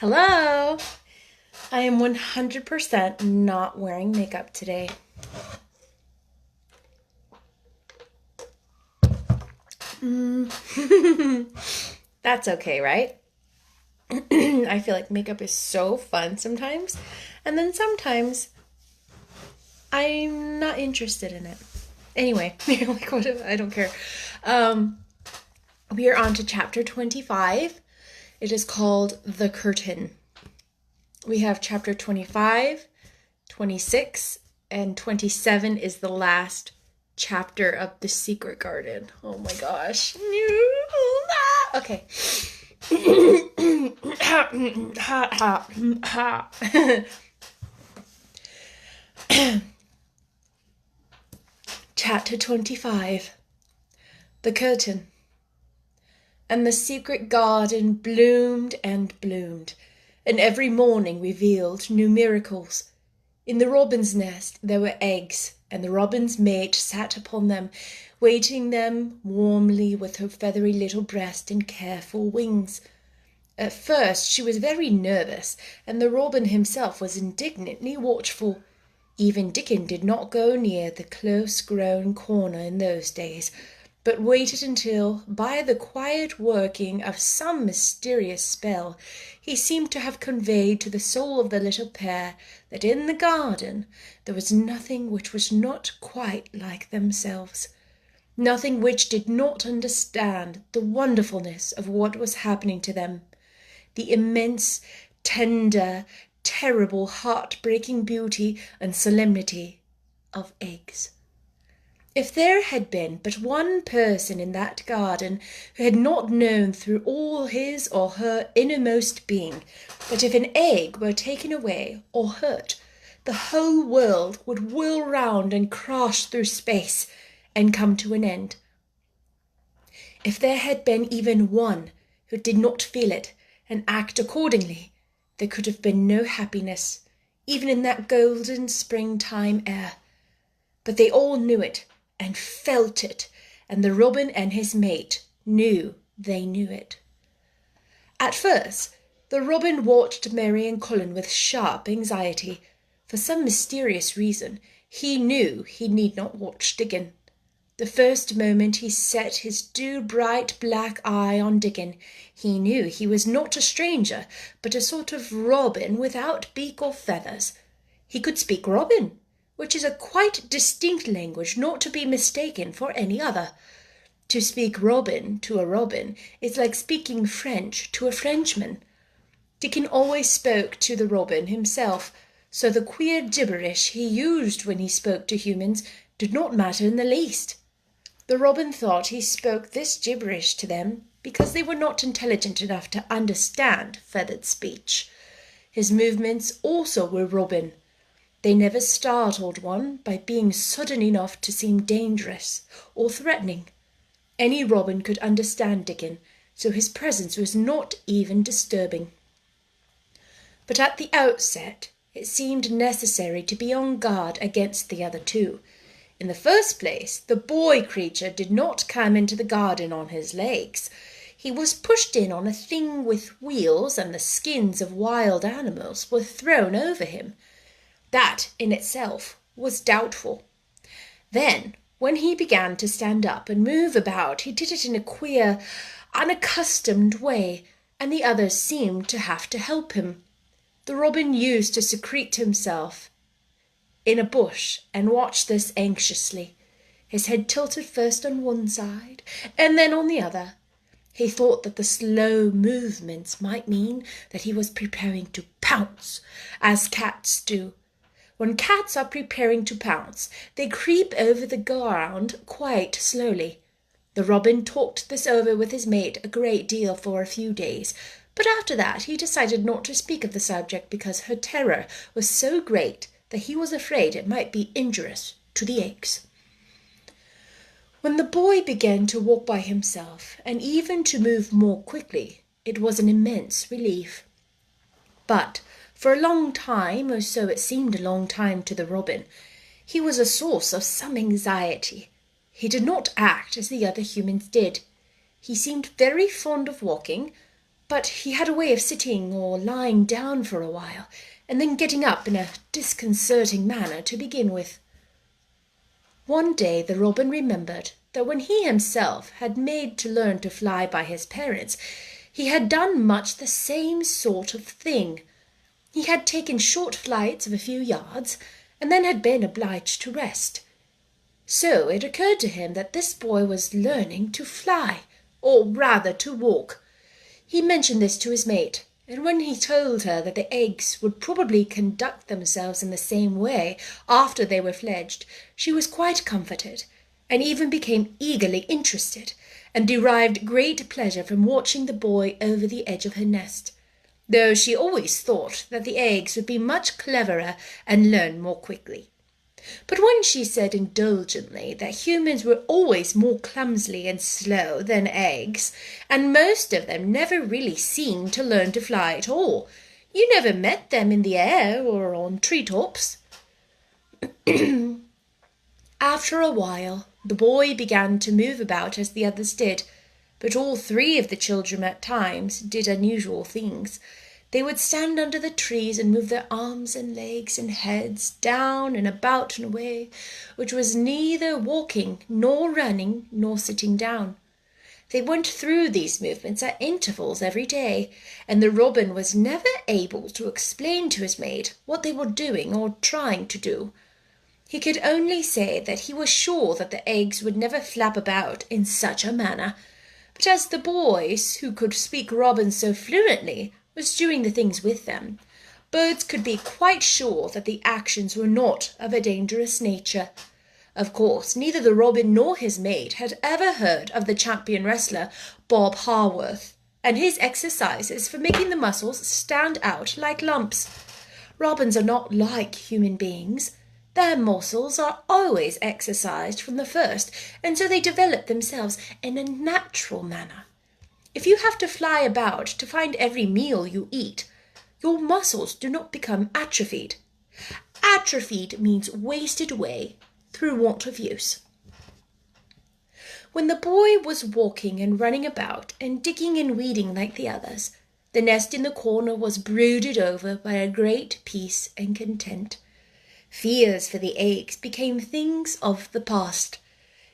Hello! I am 100% not wearing makeup today. That's okay, right? I feel like makeup is so fun sometimes, and then sometimes I'm not interested in it. Anyway, like what? I don't care. Um, we are on to chapter 25. It is called The Curtain. We have chapter 25, 26, and 27 is the last chapter of The Secret Garden. Oh my gosh. Okay. Chapter 25. The Curtain. And the secret garden bloomed and bloomed, and every morning revealed new miracles. In the robin's nest there were eggs, and the robin's mate sat upon them, weighting them warmly with her feathery little breast and careful wings. At first she was very nervous, and the robin himself was indignantly watchful. Even Dickon did not go near the close-grown corner in those days, but waited until, by the quiet working of some mysterious spell, he seemed to have conveyed to the soul of the little pair that in the garden there was nothing which was not quite like themselves, nothing which did not understand the wonderfulness of what was happening to them, the immense, tender, terrible, heart-breaking beauty and solemnity of eggs. If there had been but one person in that garden who had not known through all his or her innermost being that if an egg were taken away or hurt, the whole world would whirl round and crash through space and come to an end. If there had been even one who did not feel it and act accordingly, there could have been no happiness, even in that golden springtime air. But they all knew it and felt it, and the robin and his mate knew they knew it. At first, the robin watched Mary and Colin with sharp anxiety. For some mysterious reason, he knew he need not watch Dickon. The first moment he set his dew-bright black eye on Dickon, he knew he was not a stranger, but a sort of robin without beak or feathers. He could speak robin, which is a quite distinct language not to be mistaken for any other. To speak robin to a robin is like speaking French to a Frenchman. Dickon always spoke to the robin himself, so the queer gibberish he used when he spoke to humans did not matter in the least. The robin thought he spoke this gibberish to them because they were not intelligent enough to understand feathered speech. His movements also were robin. They never startled one by being sudden enough to seem dangerous or threatening. Any robin could understand Dickon, so his presence was not even disturbing. But at the outset, it seemed necessary to be on guard against the other two. In the first place, the boy creature did not come into the garden on his legs. He was pushed in on a thing with wheels, and the skins of wild animals were thrown over him. That, in itself, was doubtful. Then, when he began to stand up and move about, he did it in a queer, unaccustomed way, and the others seemed to have to help him. The robin used to secrete himself in a bush and watch this anxiously, his head tilted first on one side and then on the other. He thought that the slow movements might mean that he was preparing to pounce, as cats do. When cats are preparing to pounce, they creep over the ground quite slowly. The robin talked this over with his mate a great deal for a few days, but after that he decided not to speak of the subject because her terror was so great that he was afraid it might be injurious to the eggs. When the boy began to walk by himself, and even to move more quickly, it was an immense relief. But for a long time, or so it seemed a long time to the robin, he was a source of some anxiety. He did not act as the other humans did. He seemed very fond of walking, but he had a way of sitting or lying down for a while, and then getting up in a disconcerting manner to begin with. One day the robin remembered that when he himself had made to learn to fly by his parents, he had done much the same sort of thing. He had taken short flights of a few yards, and then had been obliged to rest. So it occurred to him that this boy was learning to fly, or rather to walk. He mentioned this to his mate, and when he told her that the eggs would probably conduct themselves in the same way after they were fledged, she was quite comforted, and even became eagerly interested, and derived great pleasure from watching the boy over the edge of her nest, though she always thought that the eggs would be much cleverer and learn more quickly. But when she said indulgently that humans were always more clumsy and slow than eggs, and most of them never really seemed to learn to fly at all, you never met them in the air or on treetops. After a while, the boy began to move about as the others did, but all three of the children at times did unusual things. They would stand under the trees and move their arms and legs and heads down and about in a way which was neither walking nor running nor sitting down. They went through these movements at intervals every day, and the robin was never able to explain to his mate what they were doing or trying to do. He could only say that he was sure that the eggs would never flap about in such a manner, but as the boys, who could speak robin so fluently, was doing the things with them, birds could be quite sure that the actions were not of a dangerous nature. Of course, neither the robin nor his mate had ever heard of the champion wrestler Bob Harworth, and his exercises for making the muscles stand out like lumps. Robins are not like human beings. Their muscles are always exercised from the first, and so they develop themselves in a natural manner. If you have to fly about to find every meal you eat, your muscles do not become atrophied. Atrophied means wasted away through want of use. When the boy was walking and running about and digging and weeding like the others, the nest in the corner was brooded over by a great peace and content. Fears for the eggs became things of the past.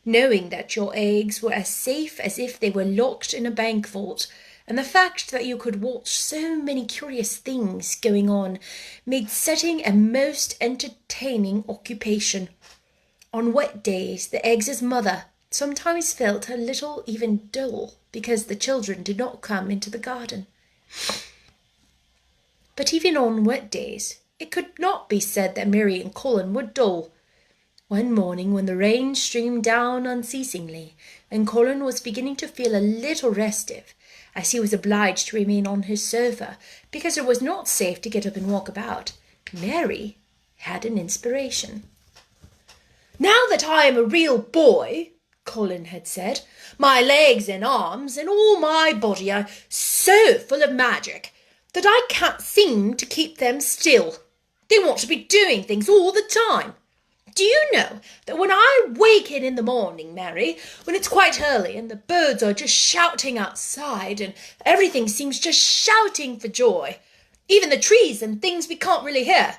Knowing that your eggs were as safe as if they were locked in a bank vault, and the fact that you could watch so many curious things going on, made setting a most entertaining occupation. On wet days, the eggs' mother sometimes felt a little even dull because the children did not come into the garden. But even on wet days, it could not be said that Mary and Colin were dull. One morning when the rain streamed down unceasingly, and Colin was beginning to feel a little restive, as he was obliged to remain on his sofa because it was not safe to get up and walk about, Mary had an inspiration. "Now that I am a real boy," Colin had said, "my legs and arms and all my body are so full of magic that I can't seem to keep them still. They want to be doing things all the time. Do you know that when I wake in the morning, Mary, when it's quite early and the birds are just shouting outside and everything seems just shouting for joy, even the trees and things we can't really hear,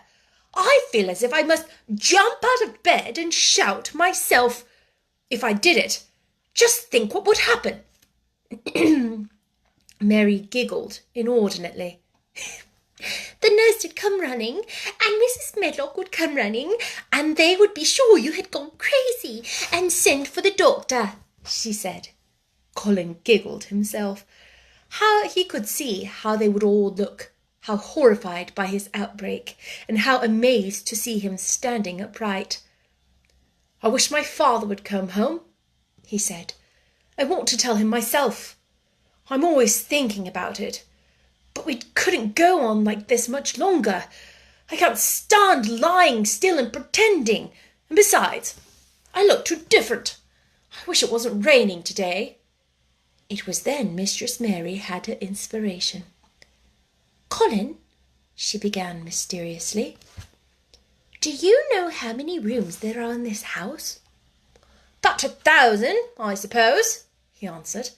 I feel as if I must jump out of bed and shout myself. If I did it, just think what would happen." Mary giggled inordinately. "The nurse would come running, and Mrs. Medlock would come running, and they would be sure you had gone crazy and send for the doctor," she said. Colin giggled himself. How he could see how they would all look, how horrified by his outbreak, and how amazed to see him standing upright. "I wish my father would come home," he said. "I want to tell him myself. I'm always thinking about it. But we couldn't go on like this much longer. I can't stand lying still and pretending. And besides, I look too different. I wish it wasn't raining today." It was then Mistress Mary had her inspiration. "Colin," she began mysteriously, "do you know how many rooms there are in this house?" "About 1,000, I suppose," he answered.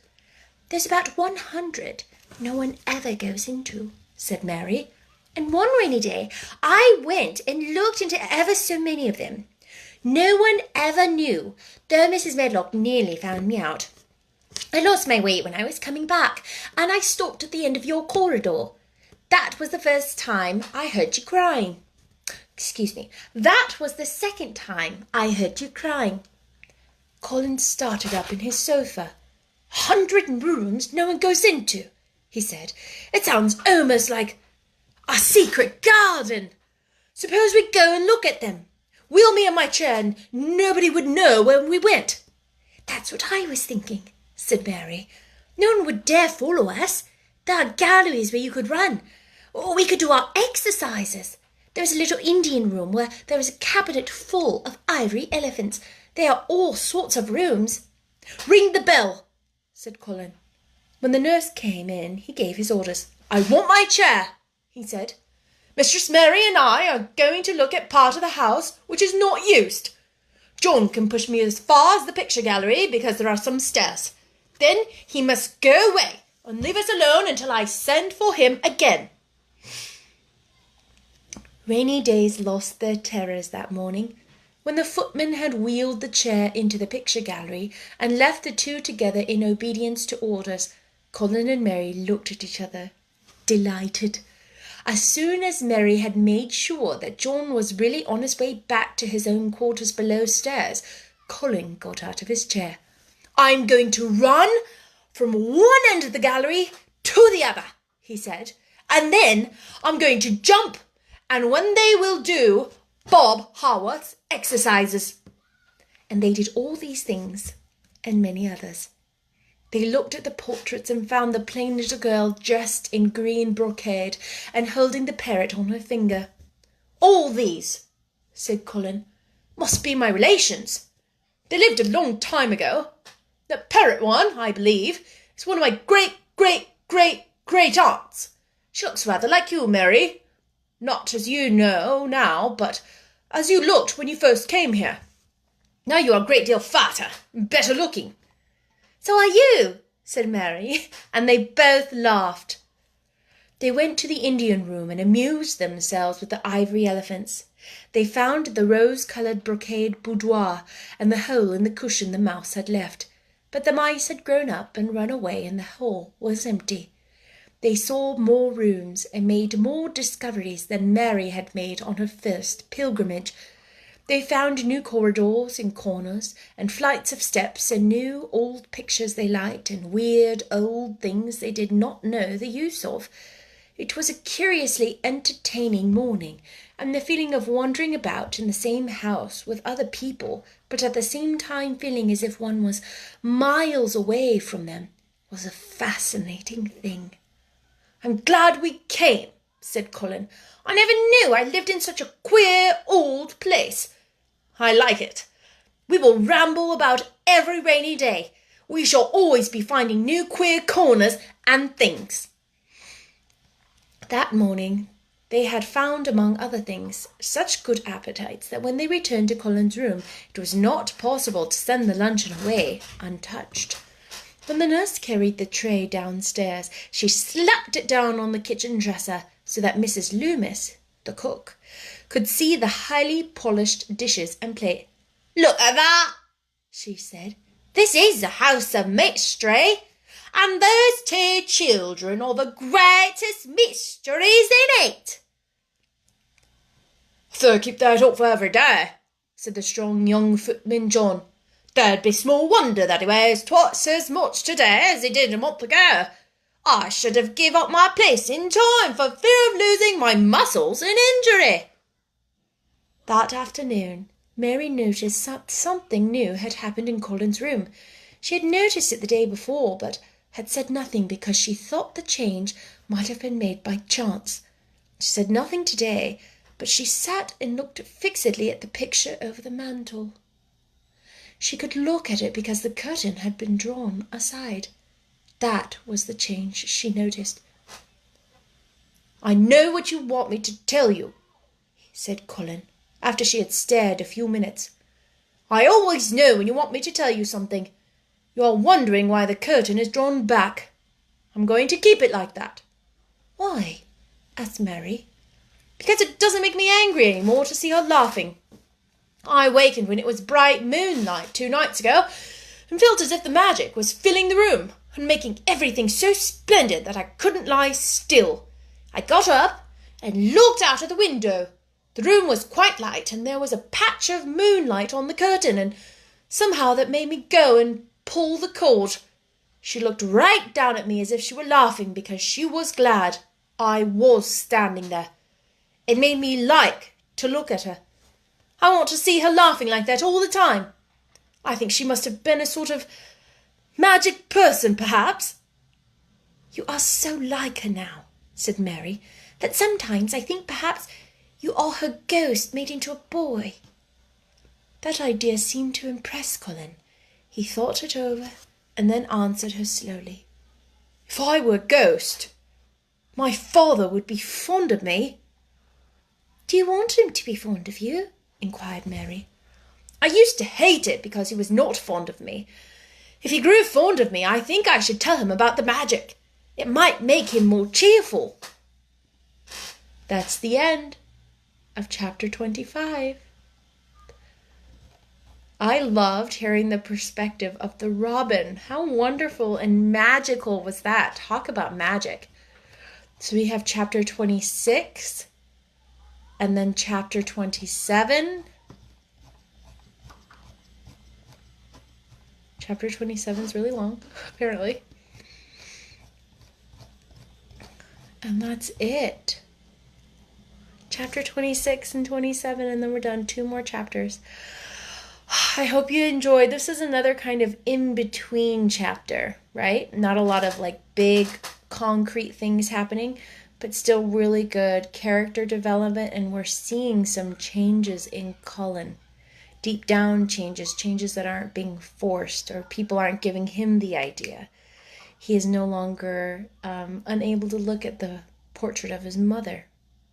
"There's about 100, no one ever goes into, said Mary. And one rainy day I went and looked into ever so many of them. No one ever knew, though Mrs. Medlock nearly found me out. I lost my way when I was coming back, and I stopped at the end of your corridor. That was the first time I heard you crying. Excuse me, that was the second time I heard you crying. Colin started up in his sofa. 100 rooms no one goes into, he said. It sounds almost like a secret garden. Suppose we go and look at them. Wheel me in my chair and nobody would know where we went. That's what I was thinking, said Mary. No one would dare follow us. There are galleries where you could run. Or we could do our exercises. There is a little Indian room where there is a cabinet full of ivory elephants. There are all sorts of rooms. Ring the bell, said Colin. When the nurse came in, he gave his orders. I want my chair, he said. Mistress Mary and I are going to look at part of the house which is not used. John can push me as far as the picture gallery because there are some stairs. Then he must go away and leave us alone until I send for him again. Rainy days lost their terrors that morning. When the footman had wheeled the chair into the picture gallery and left the two together in obedience to orders, Colin and Mary looked at each other, delighted. As soon as Mary had made sure that John was really on his way back to his own quarters below stairs, Colin got out of his chair. I'm going to run from one end of the gallery to the other, he said, and then I'm going to jump, and when they will do Bob Haworth's exercises. And they did all these things and many others. They looked at the portraits and found the plain little girl dressed in green brocade and holding the parrot on her finger. All these, said Colin, must be my relations. They lived a long time ago. The parrot one, I believe, is one of my great-great-great-great-aunts. She looks rather like you, Mary. Not as you know now, but as you looked when you first came here. Now you are a great deal fatter and better looking. So are you, said Mary, and they both laughed. They went to the Indian room and amused themselves with the ivory elephants. They found the rose-coloured brocade boudoir and the hole in the cushion the mouse had left, but the mice had grown up and run away and the hole was empty. They saw more rooms and made more discoveries than Mary had made on her first pilgrimage. They found new corridors and corners and flights of steps and new old pictures they liked and weird old things they did not know the use of. It was a curiously entertaining morning, and the feeling of wandering about in the same house with other people, but at the same time feeling as if one was miles away from them, was a fascinating thing. I'm glad we came, said Colin. I never knew I lived in such a queer old place. I like it. We will ramble about every rainy day. We shall always be finding new queer corners and things. That morning they had found, among other things, such good appetites that when they returned to Colin's room, it was not possible to send the luncheon away untouched. When the nurse carried the tray downstairs, she slapped it down on the kitchen dresser so that Mrs. Loomis, the cook, could see the highly polished dishes and plate. Look at that, she said. This is the house of mystery, and those two children are the greatest mysteries in it. So keep that up for every day, said the strong young footman John. There'd be small wonder that he weighs twice as much today as he did a month ago. I should have give up my place in time for fear of losing my muscles in injury. That afternoon, Mary noticed that something new had happened in Colin's room. She had noticed it the day before, but had said nothing because she thought the change might have been made by chance. She said nothing today, but she sat and looked fixedly at the picture over the mantel. She could look at it because the curtain had been drawn aside. That was the change she noticed. I know what you want me to tell you, said Colin, after she had stared a few minutes. I always know when you want me to tell you something. You are wondering why the curtain is drawn back. I'm going to keep it like that." "Why?" asked Mary. "Because it doesn't make me angry any more to see her laughing. I wakened when it was bright moonlight 2 nights ago, and felt as if the magic was filling the room and making everything so splendid that I couldn't lie still. I got up and looked out of the window. The room was quite light, and there was a patch of moonlight on the curtain, and somehow that made me go and pull the cord. She looked right down at me as if she were laughing because she was glad I was standing there. It made me like to look at her. I want to see her laughing like that all the time. I think she must have been a sort of magic person, perhaps." "You are so like her now," said Mary, "that sometimes I think perhaps you are her ghost made into a boy." That idea seemed to impress Colin. He thought it over and then answered her slowly. "If I were a ghost, my father would be fond of me." "Do you want him to be fond of you?" inquired Mary. "I used to hate it because he was not fond of me. If he grew fond of me, I think I should tell him about the magic. It might make him more cheerful." That's the end of chapter 25. I loved hearing the perspective of the robin. How wonderful and magical was that? Talk about magic. So we have chapter 26 and then chapter 27. Chapter 27 is really long, apparently. And that's it. Chapter 26 and 27, and then we're done. 2 more chapters. I hope you enjoyed. This is another kind of in-between chapter, right? Not a lot of like big concrete things happening, but still really good character development, and we're seeing some changes in Colin. Deep down changes that aren't being forced, or people aren't giving him the idea. He is no longer unable to look at the portrait of his mother.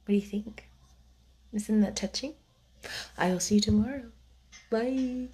What do you think? Isn't that touching? I will see you tomorrow. Bye.